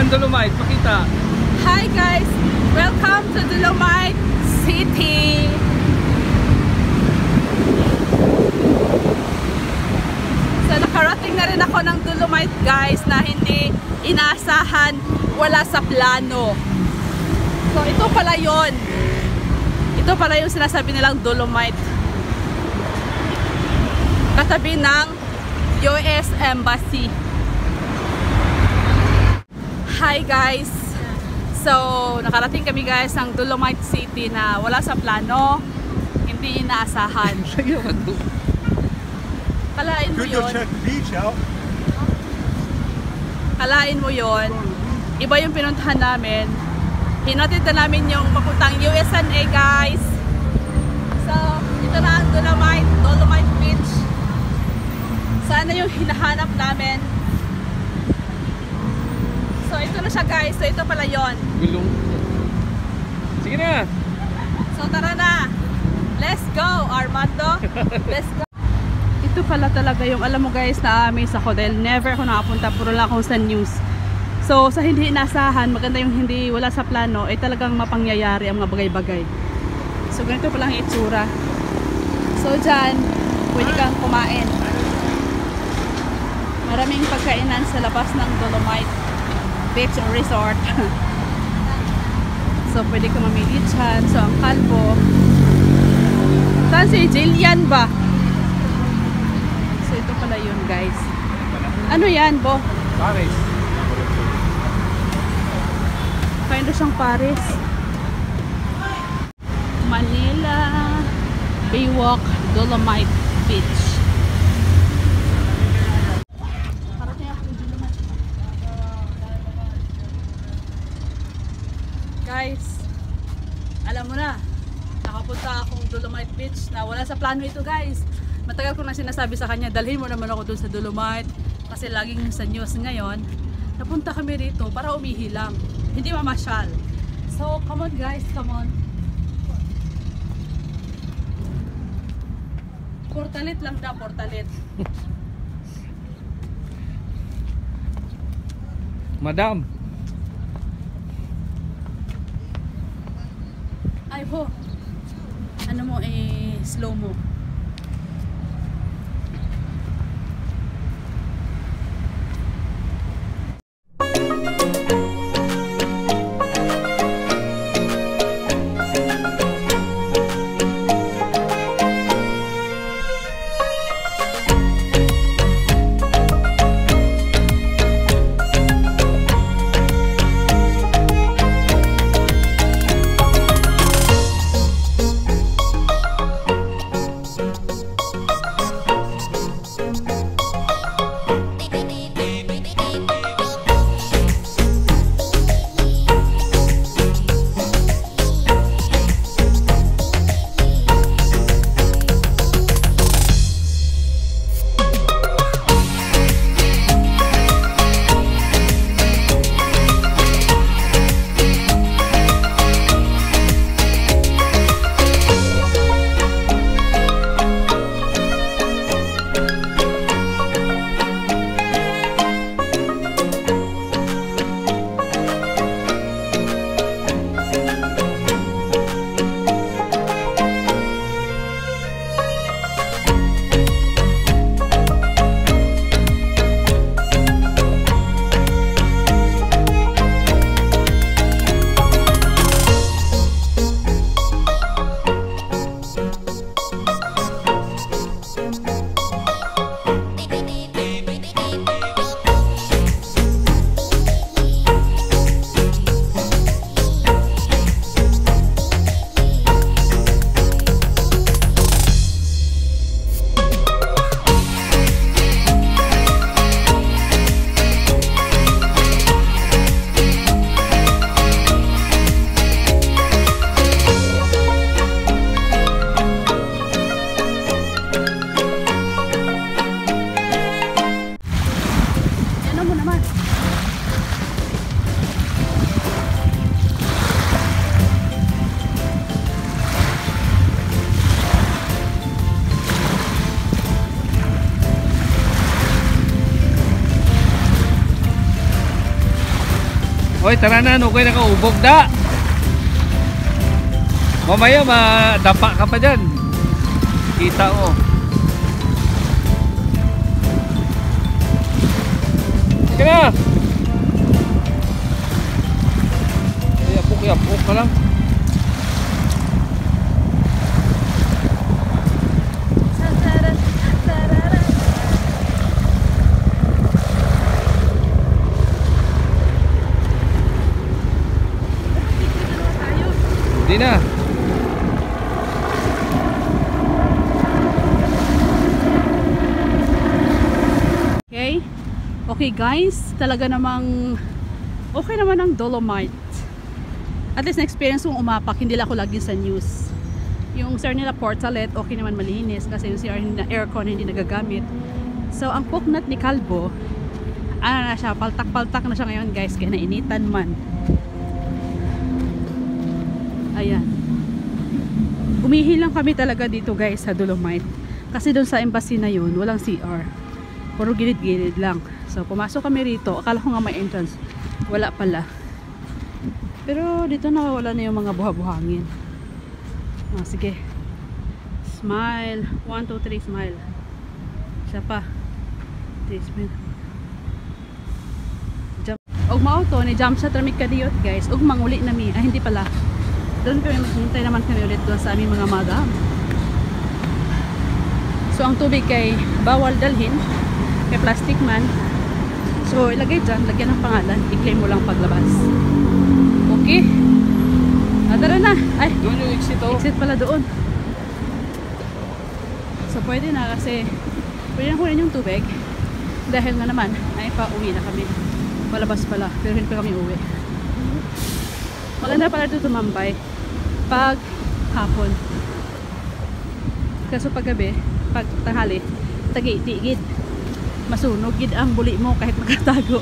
ng Dolomite? Pakita. Hi guys! Welcome to Dolomite City! So nakarating na rin ako ng Dolomite guys na hindi inaasahan, wala sa plano. So ito pala yun. Ito pala yung sinasabi nilang Dolomite. Katabi ng US Embassy. Hi guys! So, nakarating kami guys ng Dolomite City na wala sa plano, hindi inaasahan. Kalain mo yun. Kalain mo yun. Iba yung pinuntahan namin. Hinatid na namin yung papuntang USA guys. So, ito na ang Dolomite Beach. Sana yung hinahanap namin. So ito na siya guys, so ito pala yon. Gulong. Sige na. So tara na. Let's go Armando. Let's go. Ito pala talaga yung, alam mo guys, na-amaze ako dahil never ako nakapunta, puro lang ako sa news. So sa hindi inasahan, maganda yung hindi wala sa plano, ay talagang mapangyayari ang mga bagay-bagay. So ganito pala ang itsura. So dyan, pwede kang kumain. Maraming pagkainan sa labas ng Dolomite Beach Resort. So pwede ka mamili dyan. So ang kalbo, saan si Jillian ba? So ito pala yun guys. Ano yan Bo? Paris. Kaya siyang Paris. Manila Baywalk Dolomite Beach. Guys, alam mo na, nakapunta akong Dolomite Beach na wala sa plano ito guys. Matagal ko na sinasabi sa kanya, dalhin mo naman ako dun sa Dolomite kasi laging sa news ngayon. Napunta kami rito para umihi lang, hindi mamasyal. So come on guys, come on. Portalit lang daw, portalit. Madam. Ay ho, ano mo slow mo. Hoy, tara na, okay na ka, ubog da. Mamaya madapa ka pa dyan. Kita ko. Sige na. Yapok ka lang. Hindi na. Okay? Okay guys, talaga namang okay naman ang Dolomite. At least na-experience kong umapak, hindi lang ako lagi sa news. Yung sir nila Portalet, okay naman malinis kasi yung CR na aircon hindi nagagamit. So ang poknat ni Calvo, ano na siya, paltak-paltak na siya ngayon guys, kaya nainitan man. Ayan. Umihi lang kami talaga dito guys sa Dolomite. Kasi doon sa embassy na yun, walang CR. Puro gilid-gilid lang. So pumasok kami rito, akala ko nga may entrance. Wala pala. Pero dito nawawala na yung mga buha-buhangin. Ah, sige. Smile. 1, 2, 3, smile. Siya pa. 3, smile. Jump. Og mauto ni jump sa tramik kadiyot guys. Og manguli na mi. Ay hindi pala. Doon kami maghintay naman kami ulit doon sa aming mga madam. So ang tubig kay bawal dalhin. Kay plastic man. So ilagay dyan. Lagyan ng pangalan. I-claim mo lang paglabas. Okay. Tara na. Ay, Doon yung exit oh. exit pala doon. So pwede na kasi pwede na kunin yung tubig. Dahil nga naman ay pa-uwi na kami. Palabas pala. Pero hindi pa kami uwi. Maganda pala ito tumambay pag hapon. Kaso pag gabi, pag tanghali, tagi-tigid. Masunog gid ang buli mo kahit magkatago.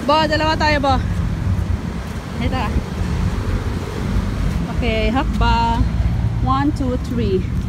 Bo, dalawa tayo bo. Ito. Okay, hakbang. 1, 2, 3.